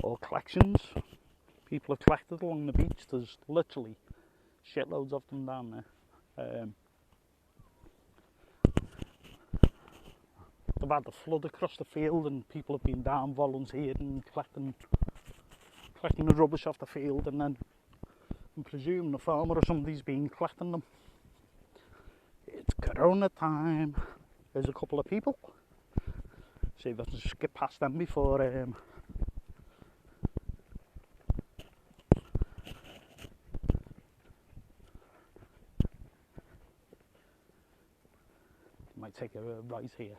or collections people have collected along the beach. There's literally shitloads of them down there. They've had the flood across the field and people have been down volunteering, collecting the rubbish off the field, and then I'm presuming the farmer or somebody's been collecting them. It's Corona time. There's a couple of people. See if I can skip past them before might take a right here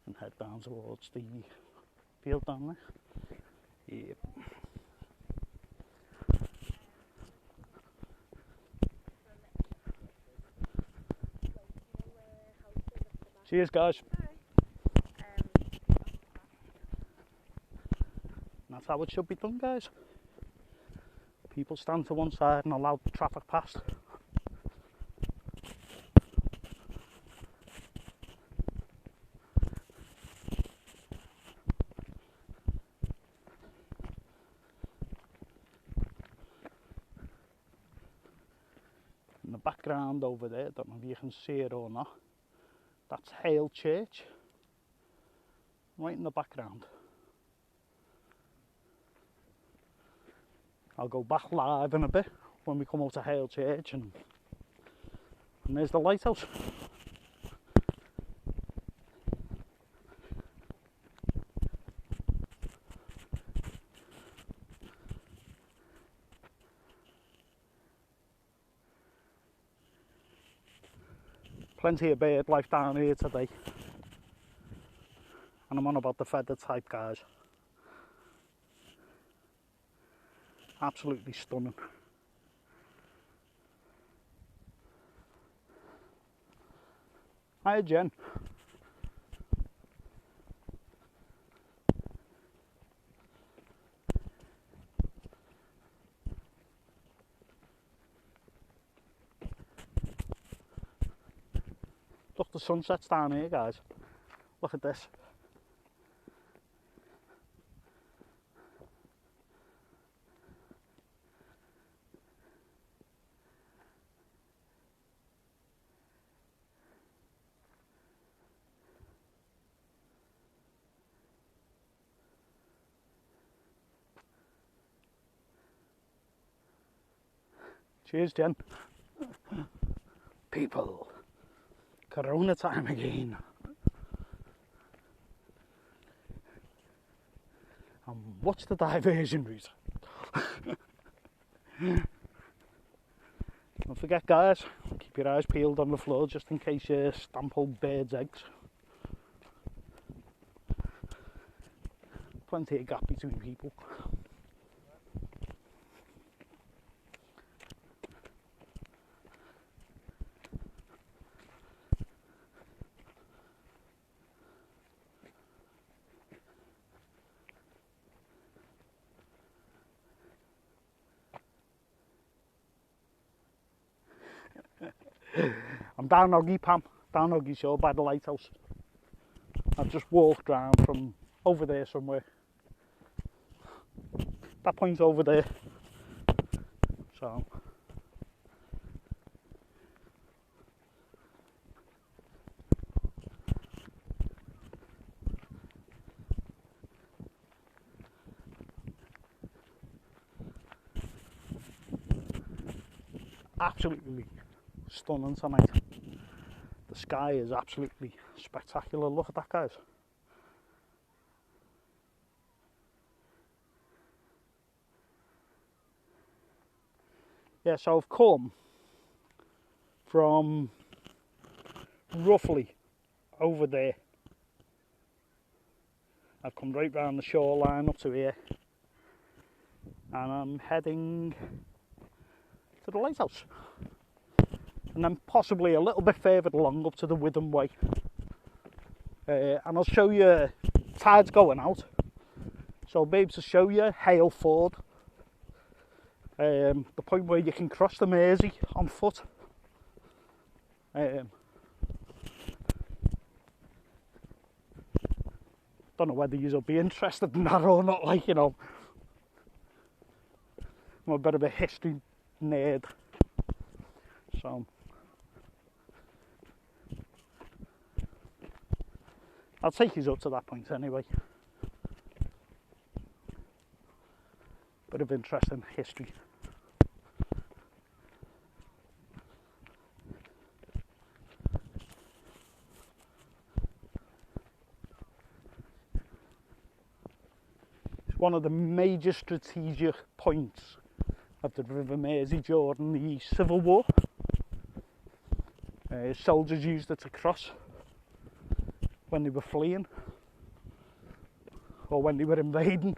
and head down towards the field down there. Yep. Cheers, guys. That's how it should be done, guys. People stand to one side and allow the traffic past. In the background over there, don't know if you can see it or not, that's Hale Church, right in the background. I'll go back live in a bit when we come out to Hale Church, and there's the lighthouse. Plenty of bird life down here today, and I'm on about the feather type, guys. Absolutely stunning. Hi, Jen. Look, the sunset's down here, guys. Look at this. Cheers, Jen. People, Corona time again. What's the diversion route? Don't forget, guys, keep your eyes peeled on the floor just in case you stamp old birds' eggs. Plenty of gap between people. I'm down Oglet Shore by the Lighthouse. I've just walked round from over there somewhere. That point's over there. So absolutely stunning tonight. The sky is absolutely spectacular. Look at that, guys. Yeah, so I've come from roughly over there. I've come right round the shoreline up to here, and I'm heading to the lighthouse, and then possibly a little bit further along up to the River Way, and I'll show you tides going out, so I'll be able to show you Hale Ford, the point where you can cross the Mersey on foot. Don't know whether you'll be interested in that or not, like, you know. I'm a bit of a history nerd, so I'll take you up to that point anyway. Bit of interest in history. It's one of the major strategic points of the River Mersey during the Civil War. Soldiers used it to cross when they were fleeing or when they were invading.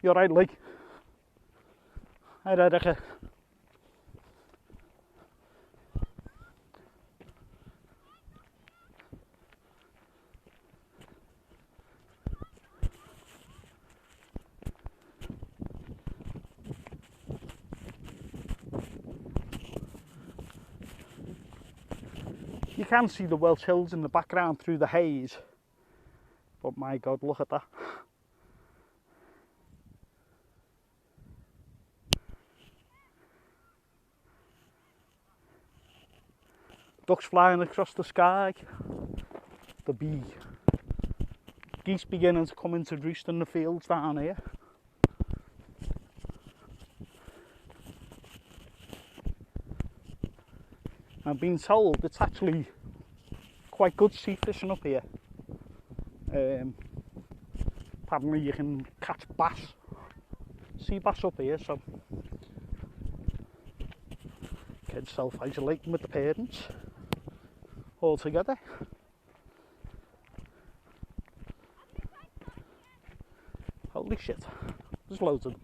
You're right, like. I read it. You can see the Welsh Hills in the background through the haze, but my God, look at that. Ducks flying across the sky. The geese beginning to come into roost in the fields down here. I've been told it's actually quite good sea fishing up here. Apparently you can catch bass, sea bass up here, so kids self-isolating with the parents all together. Holy shit, there's loads of them.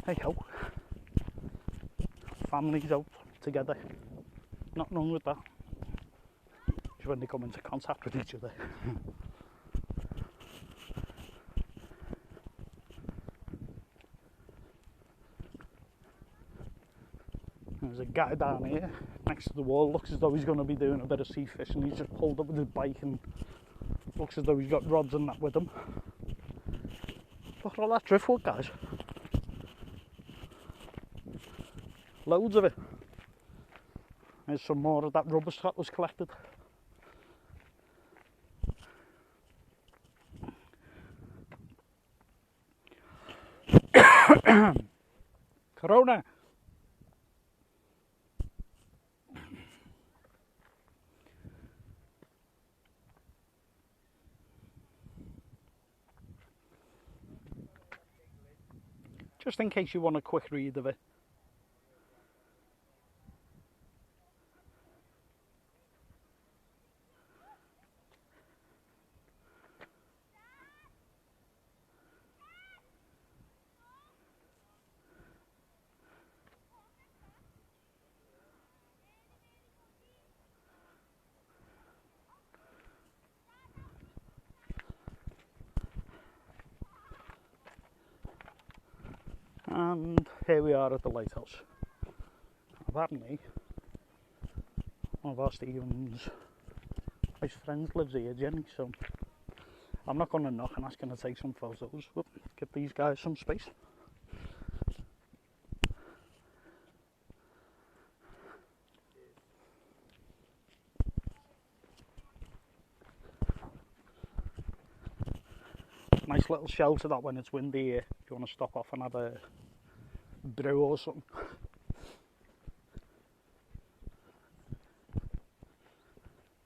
Hey ho, families out together, nothing wrong with that. It's when they come into contact with each other. There's a guy down here next to the wall, looks as though he's going to be doing a bit of sea fishing. He's just pulled up with his bike and looks as though he's got rods and that with him. Look at all that driftwood, guys. Loads of it. There's some more of that rubbish that was collected. Corona. Just in case you want a quick read of it. And here we are at the lighthouse. Apparently, one of our Stephen's best friends lives here, Jenny, so I'm not going to knock and ask her to take some photos, but give these guys some space. Nice little shelter that when it's windy here, if you want to stop off and have a brew or something.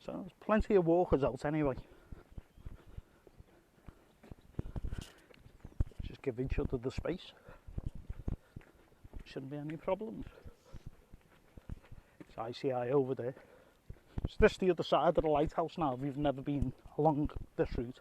So there's plenty of walkers out anyway. Just give each other the space. Shouldn't be any problems. It's ICI over there. Is this the other side of the lighthouse now if you've never been along this route?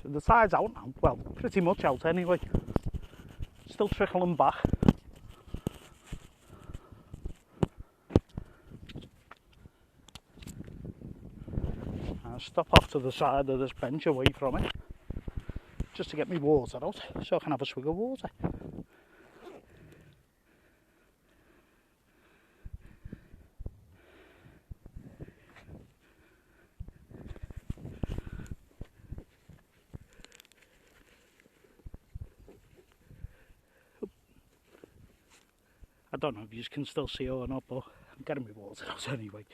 So the tide's out now, well, pretty much out anyway. Still trickling back. I'll stop off to the side of this bench away from it, just to get my water out, so I can have a swig of water. I don't know if you can still see it or not, but I'm getting my water out anyway.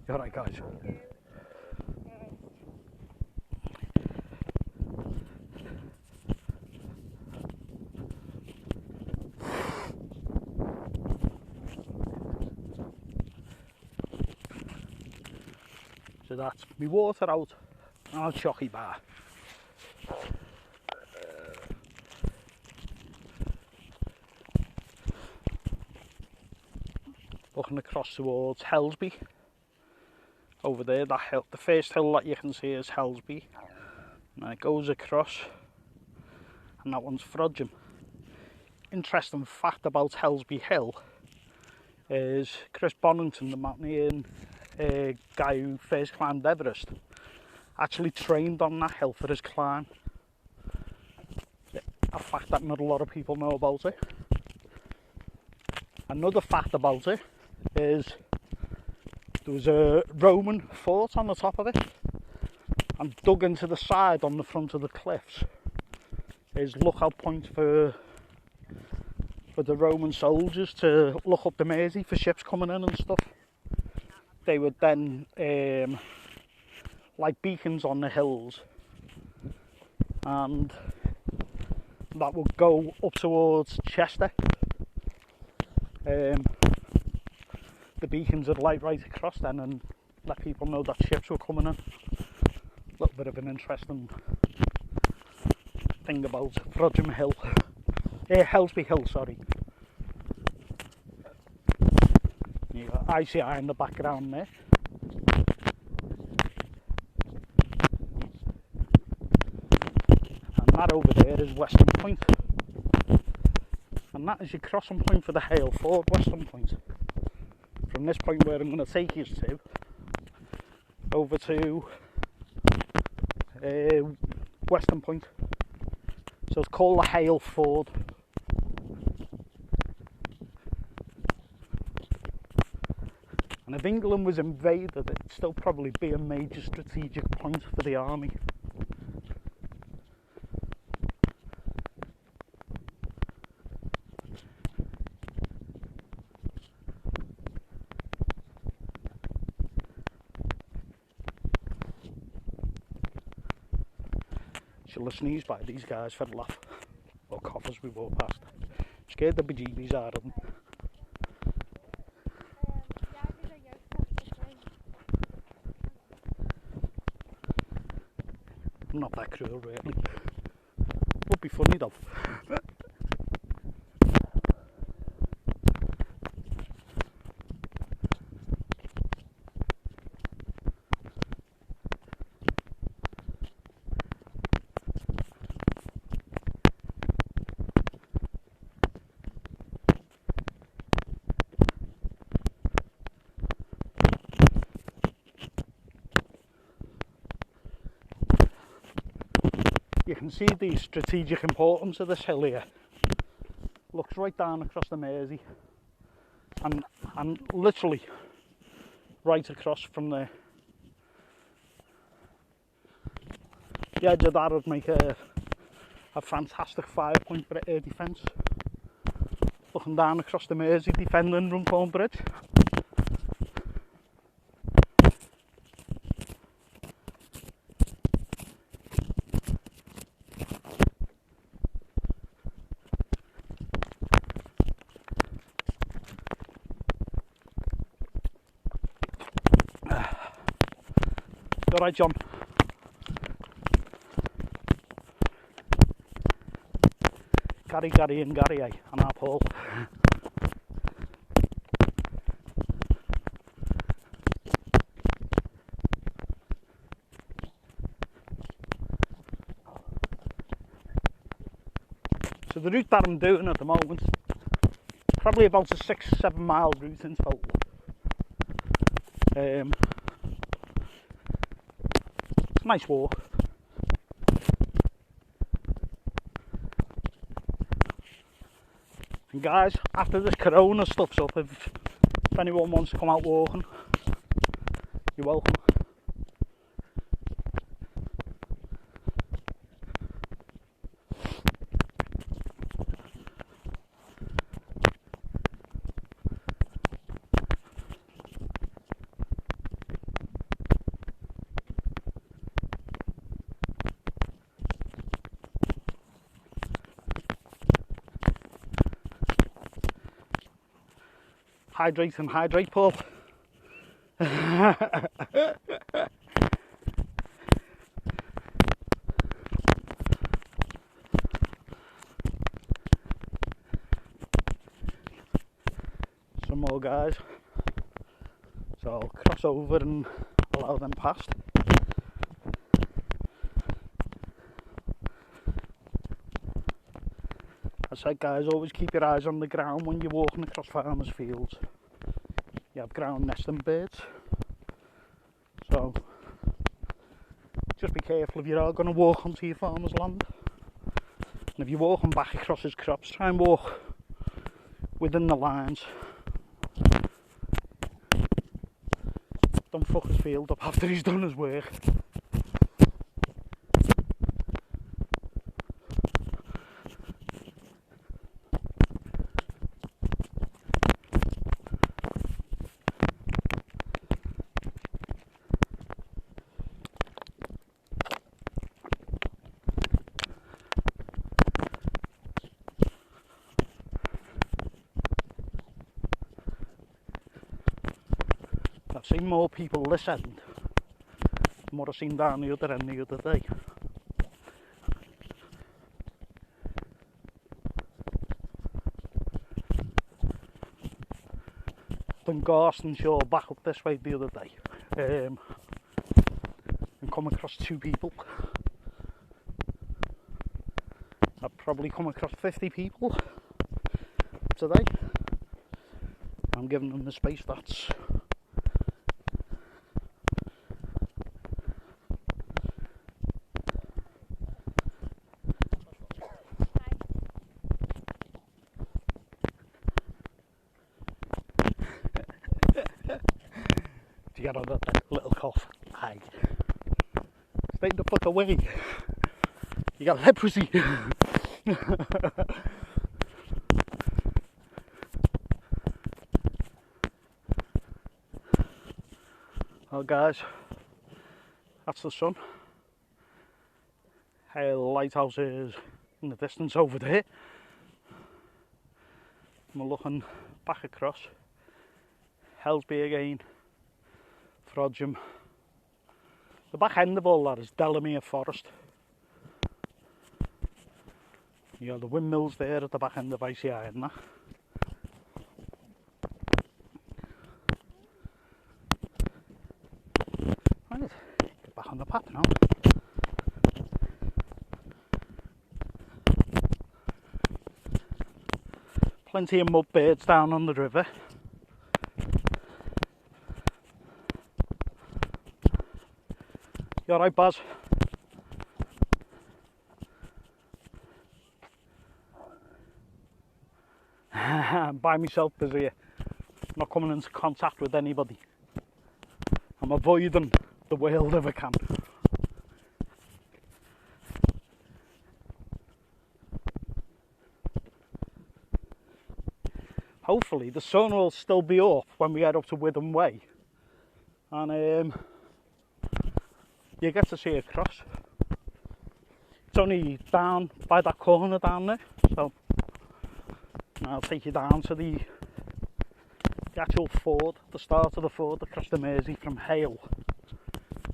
You alright, guys? So that's me water out and a chocky bar. Looking across towards Hellsby. Over there, that hill, the first hill that you can see is Hellsby. And it goes across, and that one's Frodsham. Interesting fact about Hellsby Hill is Chris Bonington, the mountaineering guy who first climbed Everest, actually trained on that hill for his climb. A fact that not a lot of people know about it. Another fact about it is there was a Roman fort on the top of it, and dug into the side on the front of the cliffs is lookout point for the Roman soldiers to look up the Mersey for ships coming in and stuff. They would then like beacons on the hills, and that would go up towards Chester. The beacons would light right across then and let people know that ships were coming in. A little bit of an interesting thing about Frodsham Hill. Hellsby Hill, sorry. You got ICI in the background there. And that over there is Western Point. And that is your crossing point for the Hale Ford, Western Point. From this point where I'm going to take you to, over to Western Point. So it's called the Hale Ford. And if England was invaded, it'd still probably be a major strategic point for the army. She'll sneeze by these guys for a laugh, or cough as we walk past. Scared the bejeebies out of them. I'm not that cruel, really. Would be funny though. You can see the strategic importance of this hill here. Looks right down across the Mersey, and literally right across from there. the edge of that would make a fantastic 5-point defence. Looking down across the Mersey, defending Runcorn Bridge. All right, John. Gary and Gary, and our Paul. So the route that I'm doing at the moment, probably about a 6-7 mile route in total. It's a nice walk. And guys, after this corona stuff's up, if anyone wants to come out walking, you're welcome. Hydrate and hydrate, Paul. Some more guys. So I'll cross over and allow them past. I said, guys, always keep your eyes on the ground when you're walking across farmers' fields. You have ground nesting birds, so just be careful if you are going to walk onto your farmer's land. And if you're walking back across his crops, try and walk within the lines. Don't fuck his field up after he's done his work. I've seen more people this end than what I've seen down the other end the other day. Done Garston Shore back up this way the other day and come across 2 people. I've probably come across 50 people today. I'm giving them the space that's to get on that little cough. Aye. Starting to fuck away. You got leprosy. Well guys, that's the sun. Hale Lighthouse is in the distance over there. And we're looking back across. Helsby again, Frodsham. The back end of all that is Delamere Forest. You got the windmills there at the back end of ICI and that. Right, get back on the path now. Plenty of mud birds down on the river. You alright, Baz? I'm by myself busy, not coming into contact with anybody. I'm avoiding the world if I can. hopefully the sun will still be up when we head up to River Way, and you get to see across. It's only down by that corner down there, so I'll take you down to the actual ford, the start of the ford across the Mersey from Hale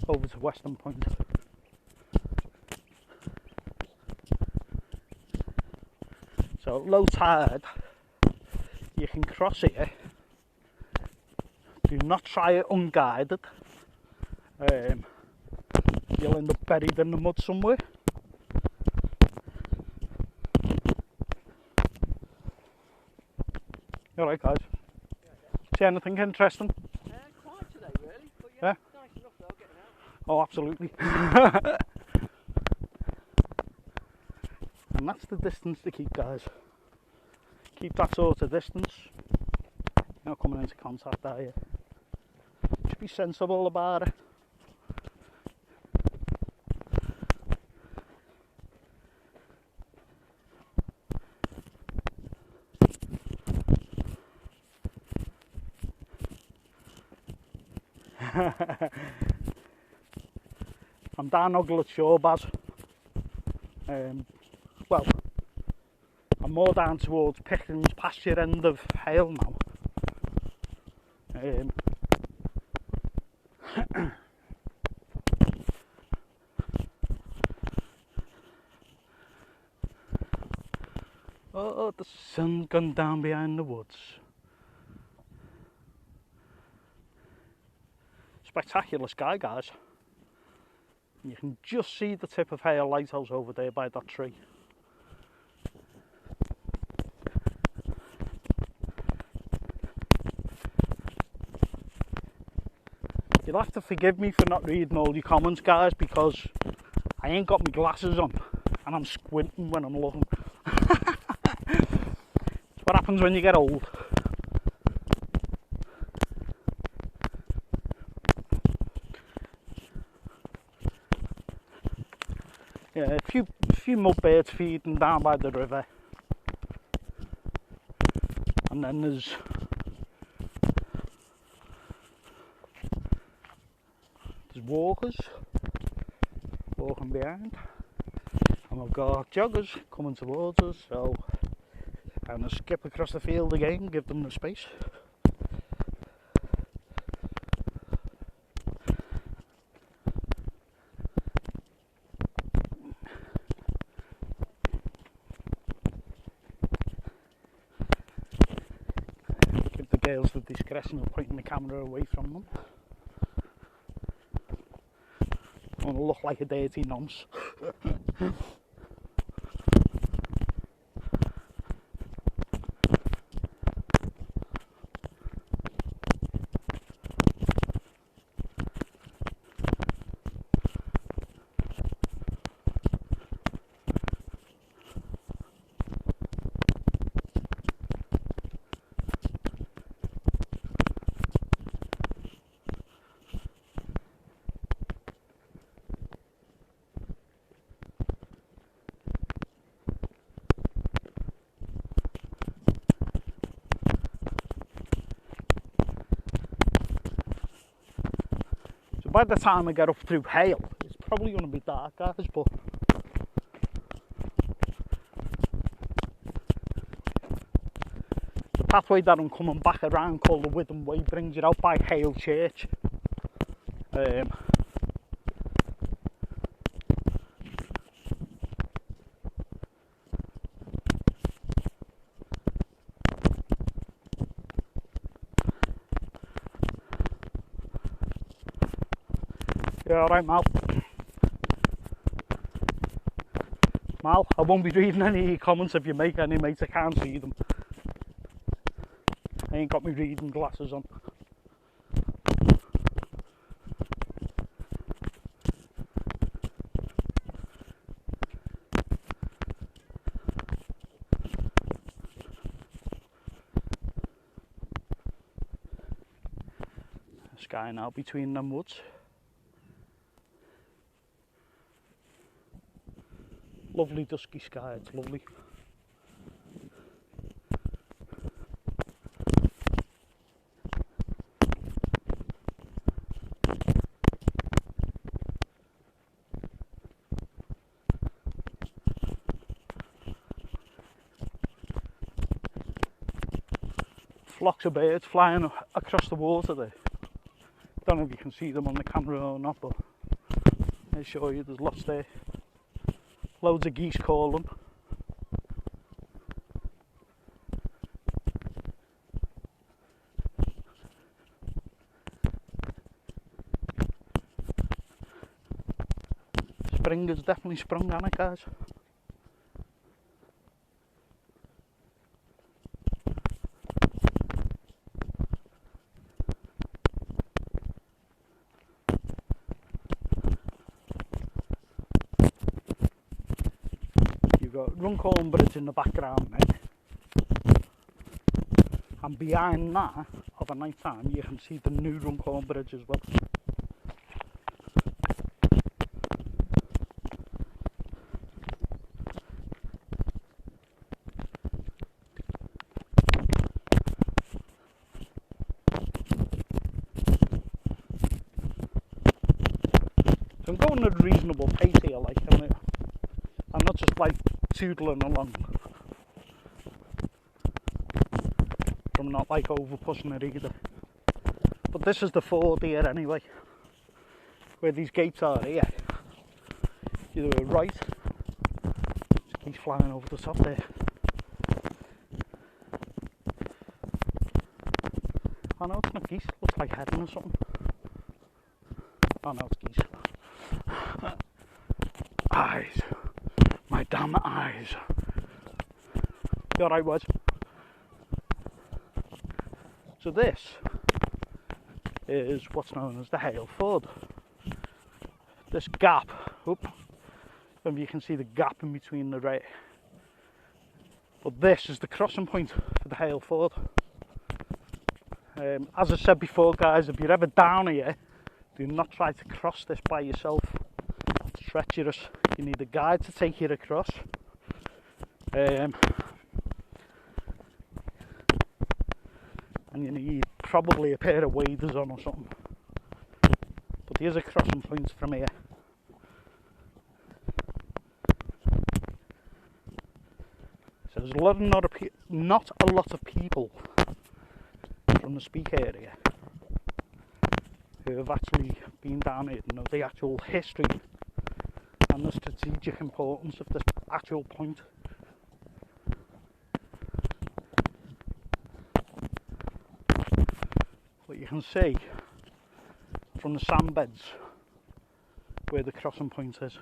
over to Western Point. So at low tide you can cross here. Do not try it unguided. You'll end up buried in the mud somewhere. Alright guys, see anything interesting? Quiet today really, but yeah, nice enough though, getting out. Oh absolutely. And that's the distance to keep, guys. Keep that sort of distance. You're not coming into contact, are you? Just be sensible about it. I'm down Oglet Shore, Baz. Well, I'm more down towards Pickering's pasture end of Hale now. Oh, the sun's gone down behind the woods. Spectacular sky, guys. You can just see the tip of Hale Lighthouse over there by that tree. You'll have to forgive me for not reading all your comments, guys, because I ain't got my glasses on and I'm squinting when I'm looking. It's what happens when you get old. Yeah, a few mudbirds feeding down by the river, and then there's walkers walking behind, and we've got joggers coming towards us, so I'm going to skip across the field again, give them the space. Give the girls the discretion of pointing the camera away from them. I want to look like a dirty nonce. By the time I get up through Hale, it's probably going to be dark, guys, but the pathway that I'm coming back around, called the River Way, brings you out by Hale Church. Yeah, alright, Mal. Mal, I won't be reading any of your comments if you make any, mate. I can't see them. I ain't got my reading glasses on. Sky now between them woods. Lovely dusky sky, it's lovely. flocks of birds flying across the water there. Don't know if you can see them on the camera or not, but I'll show you, there's lots there. Loads of geese calling. Spring has definitely sprung on it, guys. You've got Runcorn Bridge in the background there, and behind that, of a night time, you can see the new Runcorn Bridge as well. I'm going at a reasonable pace here, like I'm not just like tootling along. I'm not like over pushing it either. But this is the ford here anyway, where these gates are here. You do it right, just keeps flying over the top there. Oh no, it's not geese, looks like heron or something. Oh no, it's geese. Eyes, my damn eyes. You alright, Wes? So this is what's known as the Hale Ford. This gap, and you can see the gap in between the right. But this is the crossing point for the Hale Ford. As I said before, guys, if you're ever down here, do not try to cross this by yourself. It's treacherous. You need a guide to take you across. And you need probably a pair of waders on or something. But here's a crossing point from here. So there's not a lot of people from the Speak area who have actually been down here and know the actual history and the strategic importance of this actual point. But you can see from the sand beds where the crossing point is.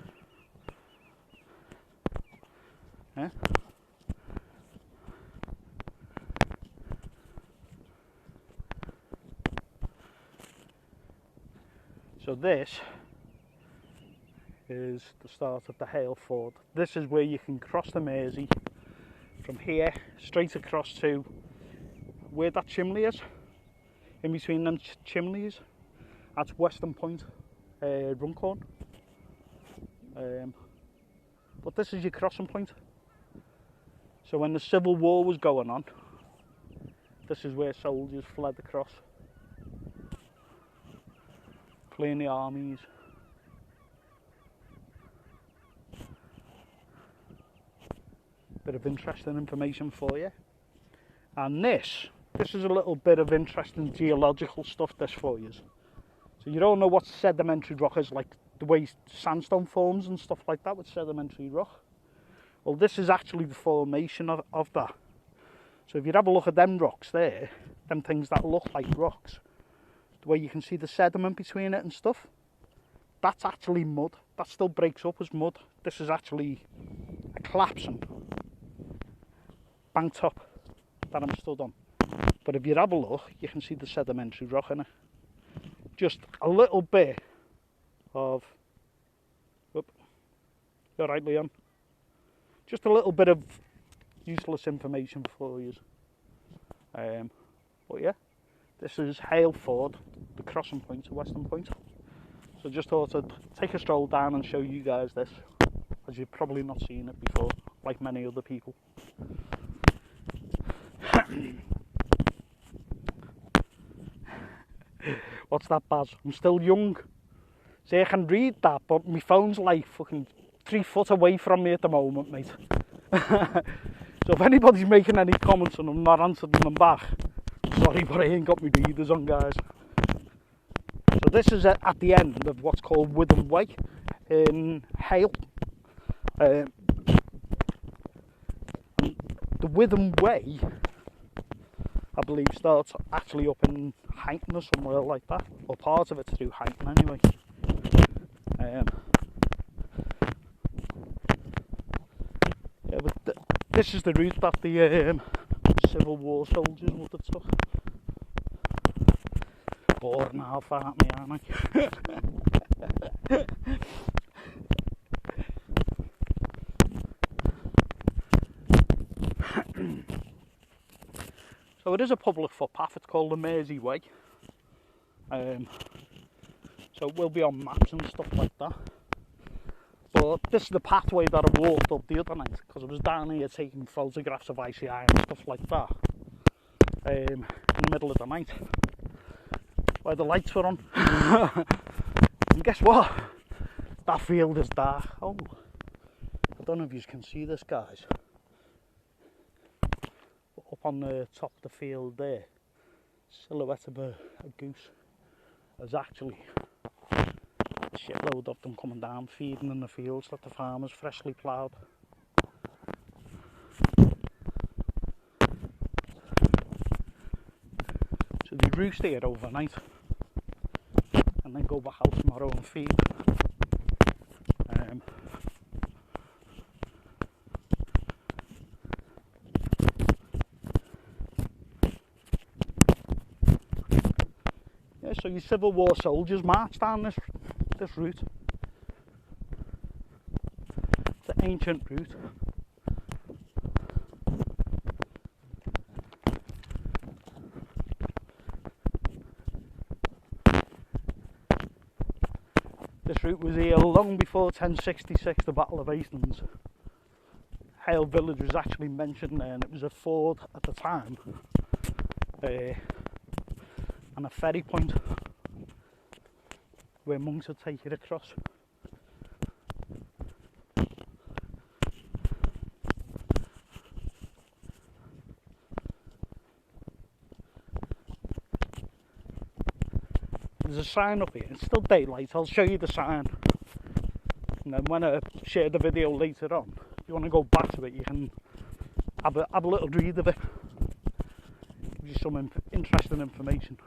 Yeah? So this is the start of the Hale Ford. This is where you can cross the Mersey from here straight across to where that chimney is. In between them chimneys, that's Western Point, Runcorn. But this is your crossing point. So when the Civil War was going on, this is where soldiers fled across, fleeing the armies. Bit of interesting information for you. And this is a little bit of interesting geological stuff this for you. So you don't know what sedimentary rock is, like the way sandstone forms and stuff like that with sedimentary rock. Well, this is actually the formation of that. So if you have a look at them rocks there, them things that look like rocks, the way you can see the sediment between it and stuff, that's actually mud. That still breaks up as mud. This is actually a collapsing bank top that I'm stood on. But if you have a look, you can see the sedimentary rock in it. Just a little bit of... Whoop. You alright, Leon? Just a little bit of useless information for you. But yeah, this is Hale Ford, the crossing point to Western Point. So just thought I'd take a stroll down and show you guys this, as you've probably not seen it before, like many other people. What's that, Baz? I'm still young. See, I can read that, but my phone's like fucking 3 foot away from me at the moment, mate. So if anybody's making any comments and I'm not answering them back, Sorry, but I ain't got my readers on, guys. So this is at the end of what's called Witham Way in Hale. The Witham Way, I believe, starts actually up in Heighton or somewhere like that, or part of it's through Heighton anyway. Yeah, but this is the route that the Civil War soldiers would have took. Boring half at me, aren't I? So it is a public footpath. It's called the Mersey Way. So it will be on maps and stuff like that. But this is the pathway that I walked up the other night, because I was down here taking photographs of ICI and stuff like that in the middle of the night, where the lights were on. And guess what? That field is dark. Oh, I don't know if you can see this, guys. But up on the top of the field there, silhouette of a goose. There's actually a shitload of them coming down, feeding in the fields that the farmers freshly ploughed. So they roost here overnight and then go back out tomorrow and feed. Yeah, so your Civil War soldiers march down this route. It's an ancient route. This route was here long before 1066, the Battle of Hastings. Hale village was actually mentioned there, and it was a ford at the time, and a ferry point where monks would take it across. There's a sign up here. It's still daylight. I'll show you the sign, and then when I share the video later on, if you want to go back to it, you can have a little read of it. Gives you some interesting information.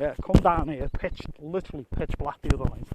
Yeah, come down here, literally pitch black the other night.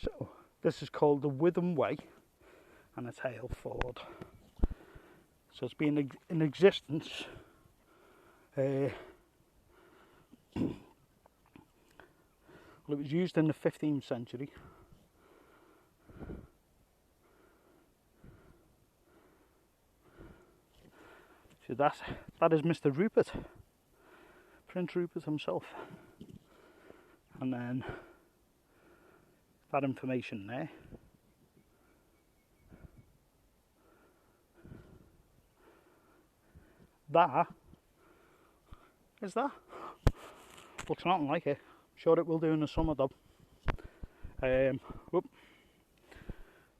So, this is called the Witham Way, and it's Hale Ford. So it's been in existence well, it was used in the 15th century. So that is Mr. Rupert, Prince Rupert himself, and then that information there. That is that. Looks nothing like it. I'm sure it will do in the summer though.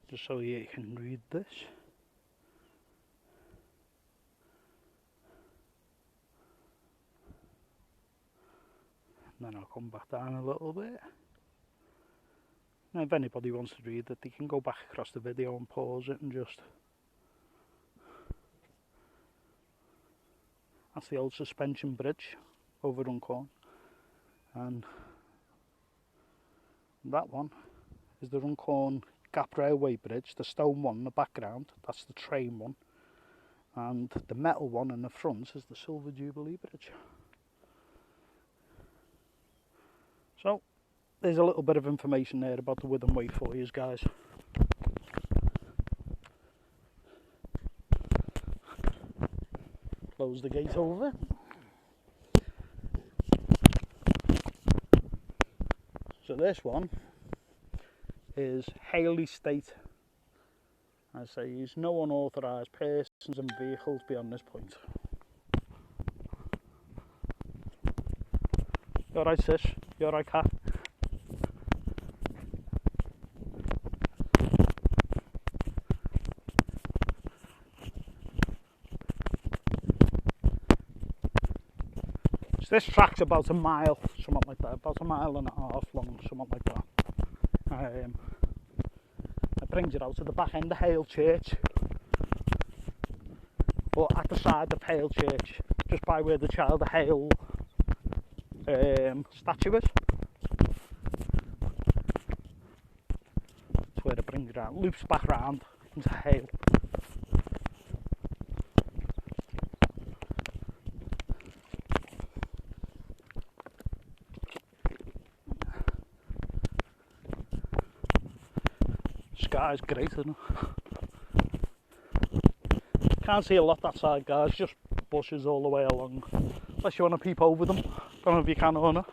Just so you can read this. And then I'll come back down a little bit. Now if anybody wants to read it, they can go back across the video and pause it and just That's the old suspension bridge over Runcorn, and that one is the Runcorn Gap Railway Bridge, the stone one in the background, that's the train one, and the metal one in the front is the Silver Jubilee Bridge. So there's a little bit of information there about the Witham Way for you guys. Close the gate over. So this one is Hale Estate. I say use no unauthorised persons and vehicles beyond this point. You alright, sis? You alright, cat? So this track's about a mile, something like that, about a mile and a half long, something like that. It brings it out to the back end of Hale Church, but at the side of Hale Church, just by where the Child of Hale statue is. That's where it brings it out, loops back round into Hale. Sky's great, isn't it? Can't see a lot that side, guys, just bushes all the way along. Unless you want to peep over them. Don't know if you can or not.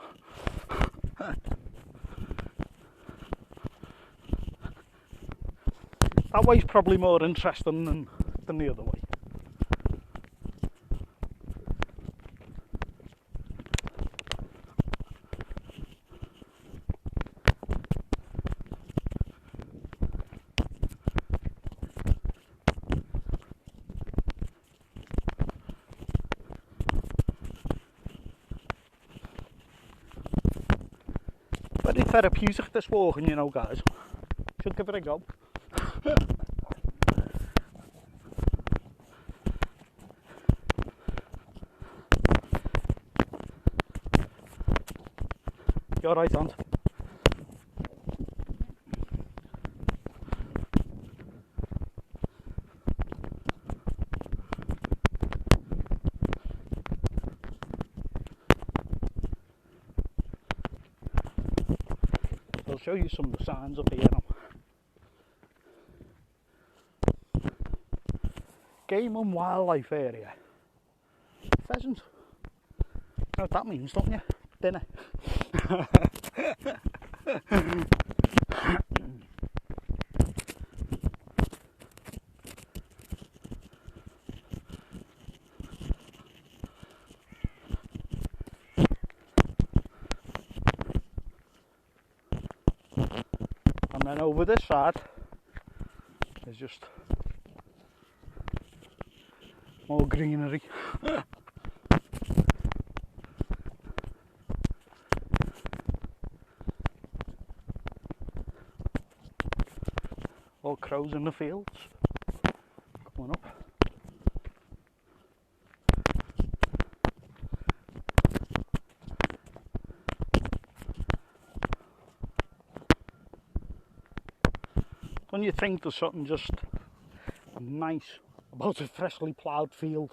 That way's probably more interesting than the other way. Very therapeutic this walking, you know, guys. Should give it a go. You alright, Aunt? I'll show you some of the signs up here now. Game and wildlife area. Pheasant. You know what that means, don't you? Dinner. And then over this side is just more greenery. All crows in the fields coming up. Don't you think there's something just nice about a freshly ploughed field?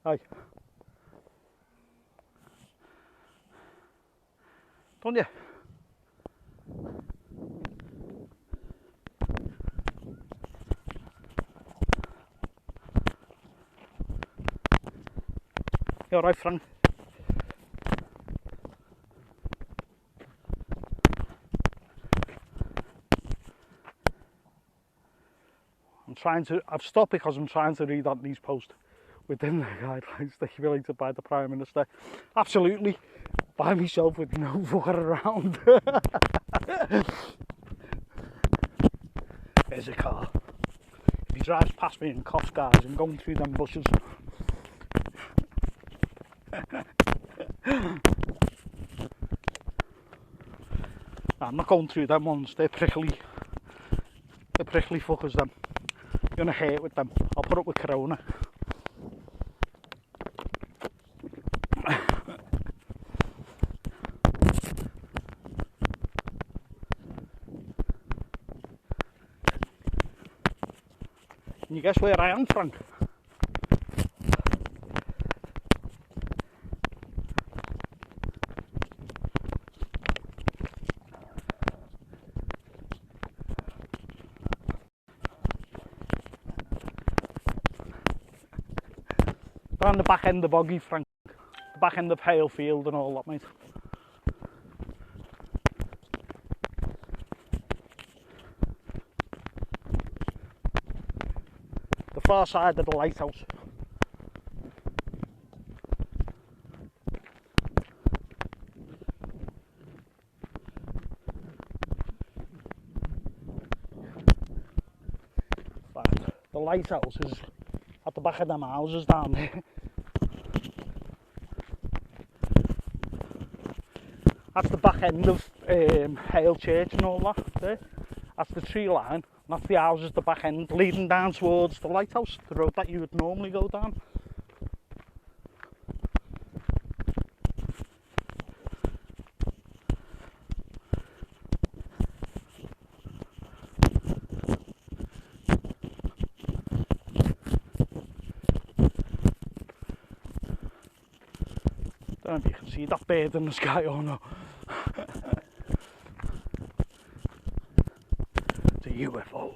Aye. Don't you? You alright, Frank? I've stopped because I'm trying to read out these posts within the guidelines stipulated by the Prime Minister. Absolutely by myself with no one around. There's a car. If he drives past me and coughs, guys, I'm going through them bushes. I'm not going through them ones, they're prickly fuckers, them. You're gonna hate with them. I'll put up with Corona. Can you guess where I am, Frank? We're on the back end of Boggy, Frank. The back end of Hale Field and all that, mate. The far side of the lighthouse. The lighthouse is at the back of them houses down there. That's the back end of Hale Church and all that there. That's the tree line, and that's the houses, the back end, leading down towards the lighthouse, the road that you would normally go down. I don't know if you can see that bird in the sky or not. It's a UFO.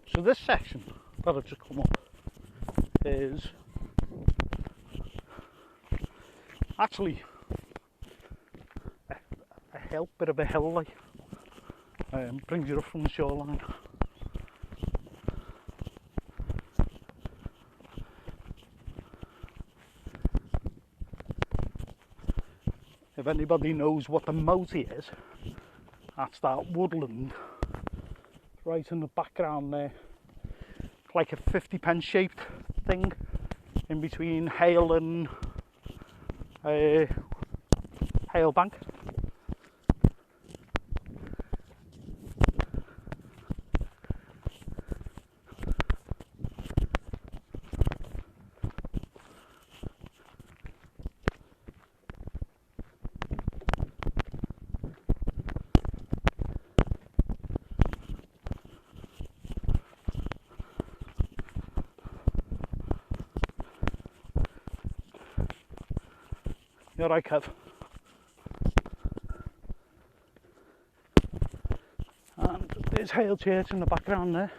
So this section that I've just come up is actually bit of a hill, like brings you up from the shoreline. If anybody knows what the Mersey is, that's that woodland right in the background there. It's like a 50p shaped thing in between Hale and Hale Bank. You're right, Kev. And there's Hale Church in the background there.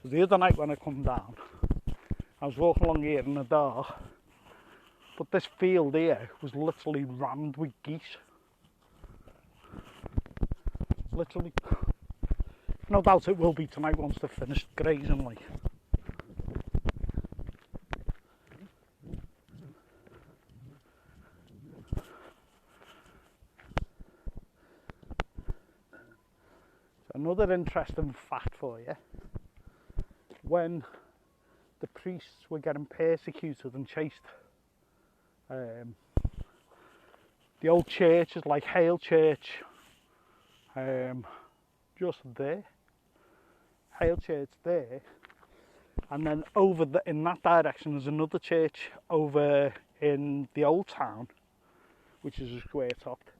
So the other night when I come down, I was walking along here in the dark, but this field here was literally rammed with geese. Literally. No doubt it will be tonight once they've finished grazing, like. So another interesting fact for you, when the priests were getting persecuted and chased, the old churches like Hale Church, just there, Hale Church there, and then over in that direction there's another church over in the old town, which is a square topped,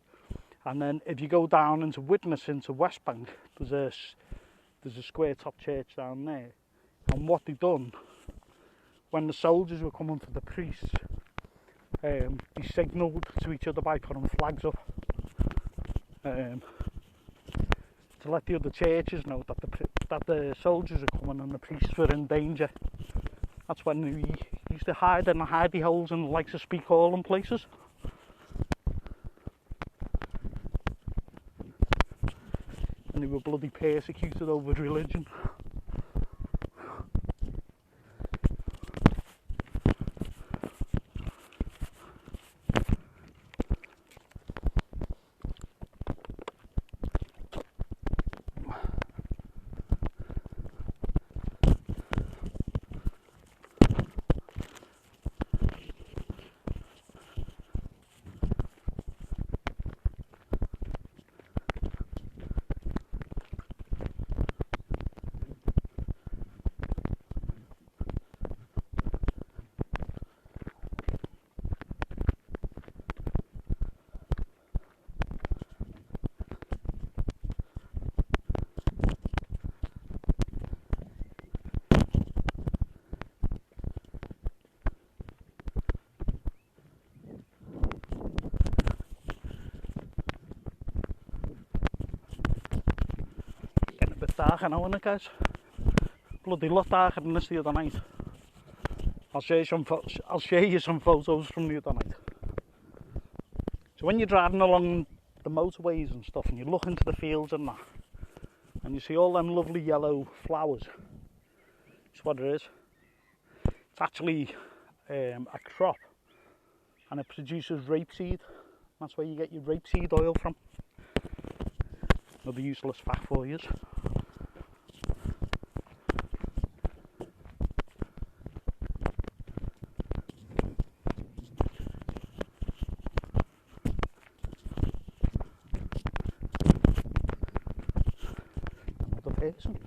and then if you go down into Widnes into West Bank, there's a square top church down there. And what they done, when the soldiers were coming for the priests, they signalled to each other by putting flags up to let the other churches know that the soldiers are coming and the priests were in danger. That's when they used to hide in the hidey holes and the likes of Speak Hall and places. And they were bloody persecuted over religion. dark, I know, isn't it, guys? Bloody lot darker than this the other night. I'll share you some photos from the other night. So when you're driving along the motorways and stuff, and you look into the fields and that, and you see all them lovely yellow flowers, that's what it is. It's actually a crop, and it produces rapeseed. That's where you get your rapeseed oil from. Another useless fact for you. Another person.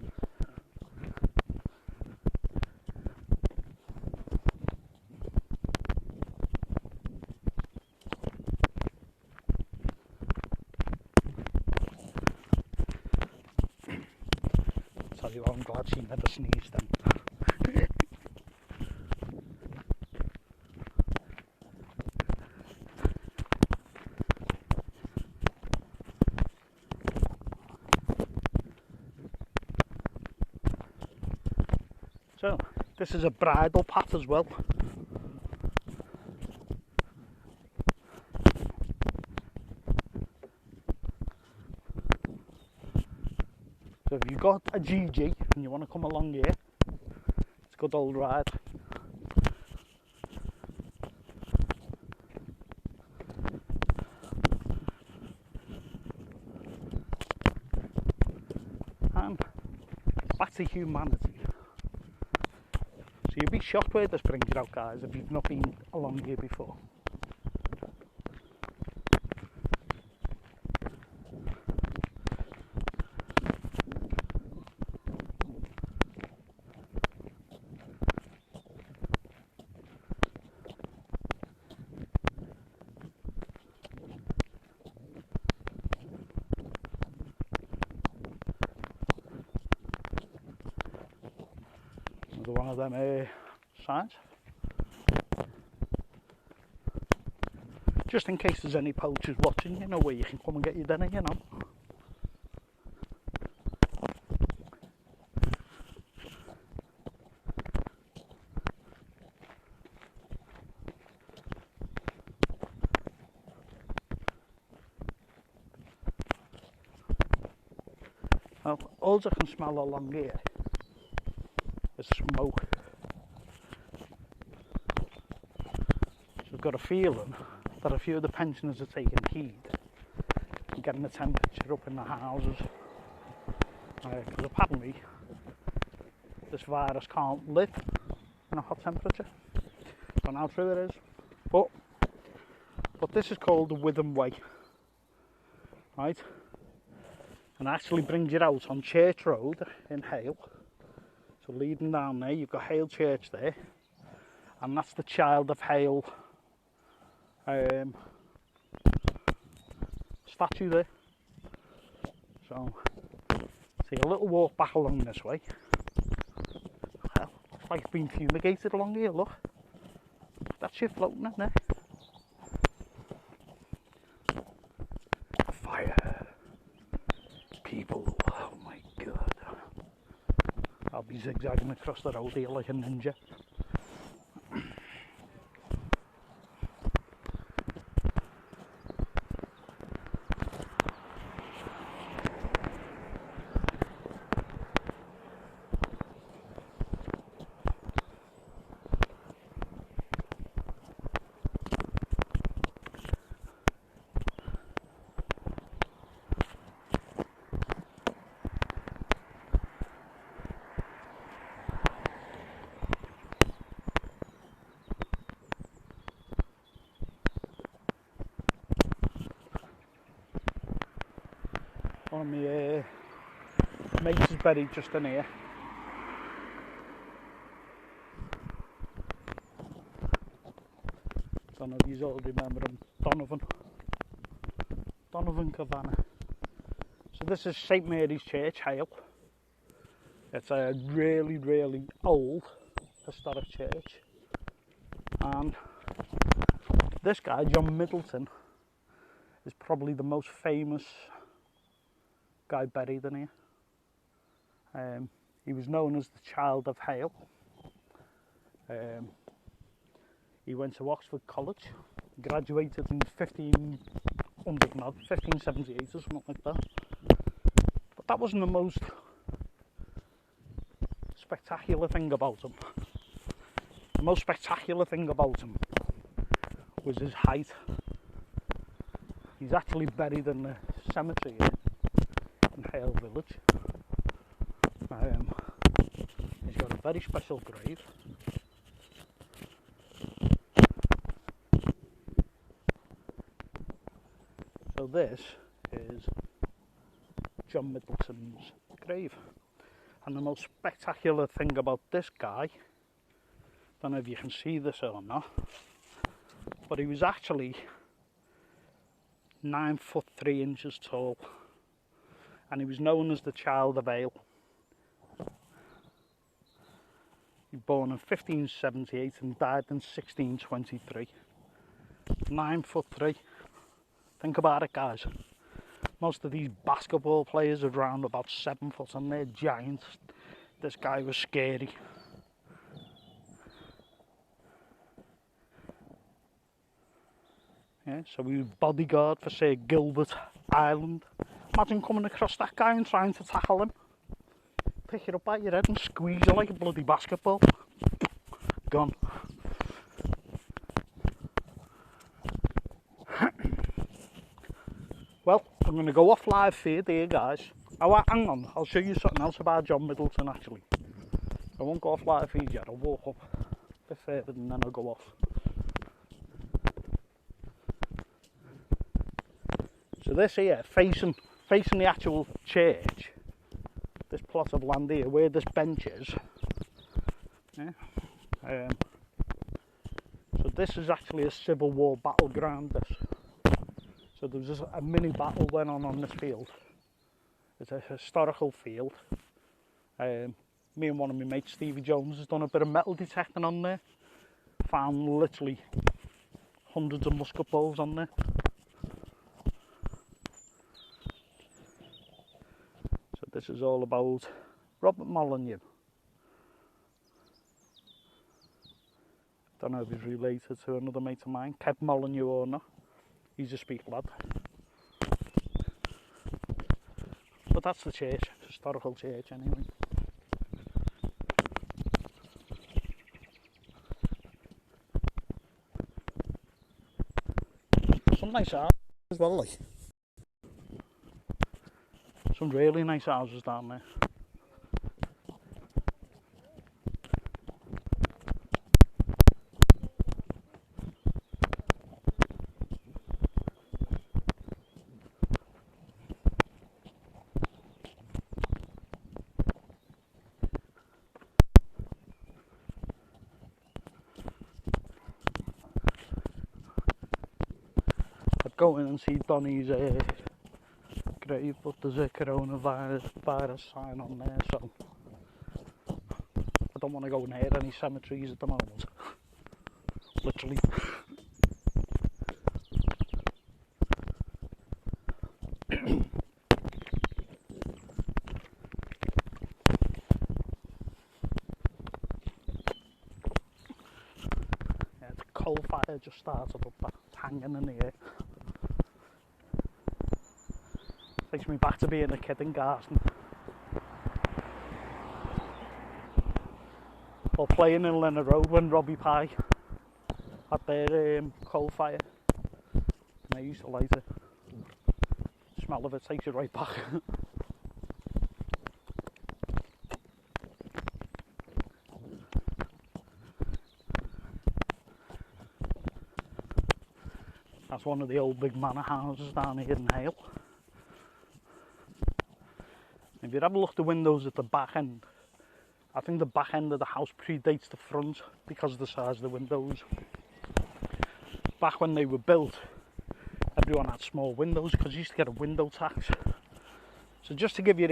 Tell you what, I'm glad she never sneezed then. So, this is a bridle path as well. So if you've got a GG and you want to come along here, it's a good old ride. And back to humanity. So you'll be shocked where this brings you out, guys, if you've not been along here before. Another one of them signs. Just in case there's any poachers watching, you know where you can come and get your dinner, you know. Well, all I can smell along here is smoke. So I've got a feeling that a few of the pensioners are taking heed and getting the temperature up in the houses. Because apparently this virus can't live in a hot temperature. Don't know how true it is. But this is called the Witham Way. Right? And actually brings you out on Church Road in Hale. So leading down there, you've got Hale Church there, and that's the Child of Hale statue there. So take a little walk back along this way. Well, looks like it's been fumigated along here, look. That shit floating in there. Fire. People, oh my god. I'll be zigzagging across the road here like a ninja. One of my mates is buried just in here. Don't know if you all remember him, Donovan Kavanagh. So this is St Mary's Church, Hale. It's a really, really old historic church. And this guy, John Middleton, is probably the most famous guy buried in here. He was known as the child of Hale. He went to Oxford College, graduated in 1578 or something like that. But that wasn't the most spectacular thing about him. The most spectacular thing about him was his height. He's actually buried in the cemetery in Hale Village. He's got a very special grave. So this is John Middleton's grave. And the most spectacular thing about this guy, I don't know if you can see this or not, but he was actually 9 foot 3 inches tall, and he was known as the child of Hale. He was born in 1578 and died in 1623. 9 foot 3. Think about it, guys. Most of these basketball players are around about 7 foot and they're giants. This guy was scary. Yeah, so he was bodyguard for Sir Gilbert Island. Imagine coming across that guy and trying to tackle him. Pick it up by your head and squeeze it like a bloody basketball. Gone. Well, I'm going to go off live feed here, guys. Oh, hang on, I'll show you something else about John Middleton actually. I won't go off live feed yet, I'll walk up a bit further and then I'll go off. So this here, facing the actual church, this plot of land here, where this bench is, yeah, so this is actually a Civil War battleground, this. So there was a mini battle went on this field. It's a historical field. Me and one of my mates, Stevie Jones, has done a bit of metal detecting on there. Found literally hundreds of musket balls on there. So this is all about Robert Molyneux. Don't know if he's related to another mate of mine, Kev Molyneux or not. He's a speak lad. But that's the church, historical church anyway. Some nice houses as well, like. Some really nice houses down there. Go in and see Donny's grave, but there's a coronavirus sign on there, so I don't want to go near any cemeteries at the moment. Literally. Yeah, the coal fire just started up, that's hanging in the air. Takes me back to being a kid in Garston. Or playing in Leonard Road when Robbie Pye had their coal fire. And I used to light it. The smell of it takes you right back. That's one of the old big manor houses down here in Hale. If you have a look at the windows at the back end, I think the back end of the house predates the front because of the size of the windows. Back when they were built, everyone had small windows because you used to get a window tax. So just to give you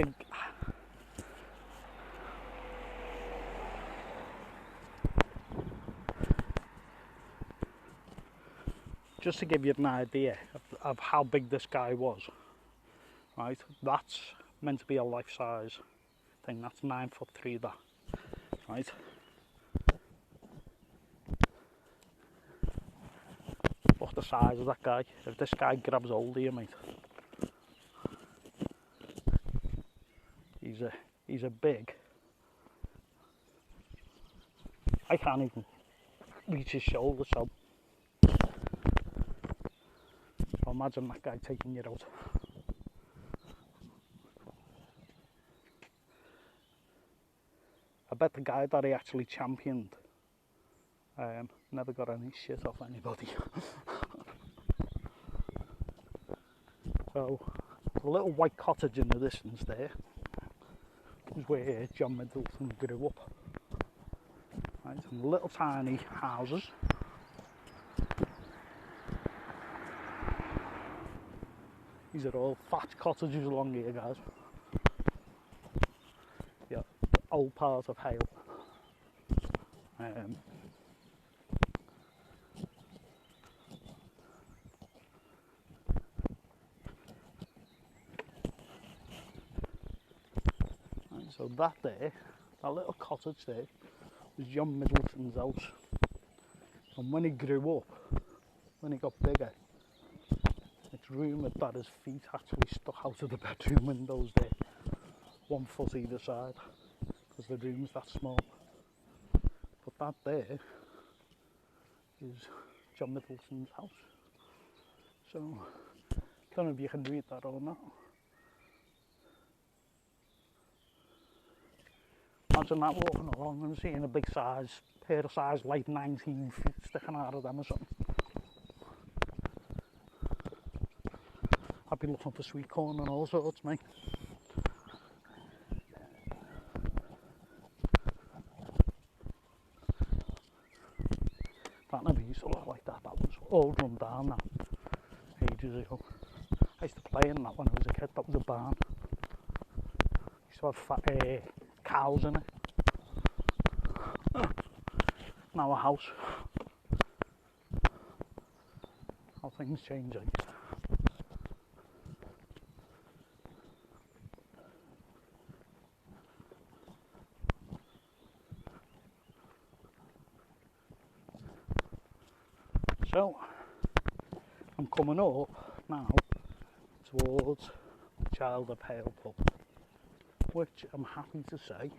an idea of how big this guy was, right? That's meant to be a life-size think that's 9'3" that, right? Look at the size of that guy. If this guy grabs hold of you, mate, he's a big. I can't even reach his shoulder, so imagine that guy taking you out. I bet the guy that he actually championed never got any shit off anybody. So, the little white cottage in the distance there is where John Middleton grew up. Right, some little tiny houses. These are all thatched cottages along here, guys. Yeah, the old part of Hale. So that little cottage there, was John Middleton's house. And when he grew up, when he got bigger, it's rumoured that his feet actually stuck out of the bedroom windows there, 1 foot either side, because the room's that small. But that there is John Middleton's house. So, don't know if you can read that or not. Imagine that walking along and seeing a big pair of size like 19 feet sticking out of them or something. I'd be looking for sweet corn and all sorts, mate. That never used to look like that. That was all run down now, ages ago. I used to play in that when I was a kid. That was a barn. Used to have fat, cows in it. Now a house. How things change, I guess. So, I'm coming up now towards Child of Hale Pub, which I'm happy to say,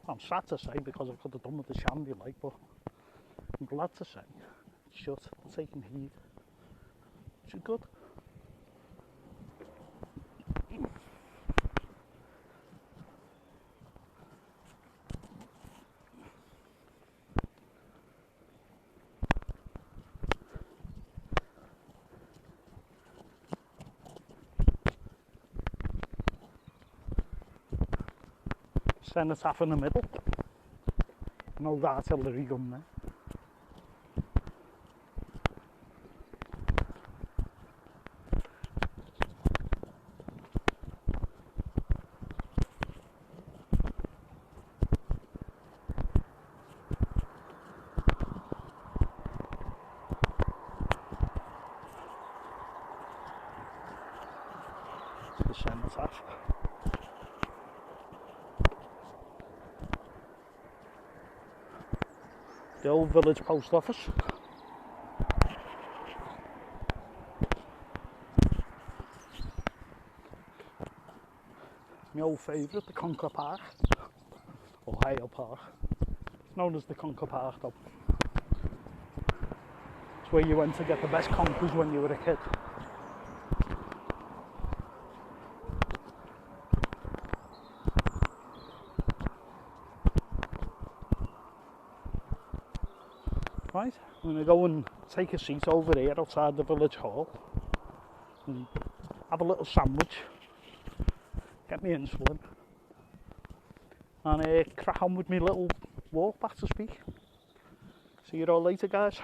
I'm sad to say because I could have done with the shandy like, but I'm glad to say it's shut, taking heed, which is good. Cenotaph in the middle, an old artillery gun there. The cenotaph. The old village post office. My old favourite, the Conquer Park, or Hale Park. It's known as the Conquer Park though. It's where you went to get the best conkers when you were a kid. Right, I'm going to go and take a seat over here outside the village hall and have a little sandwich, get me insulin and crack on with my little walk, back to speak. See you all later, guys.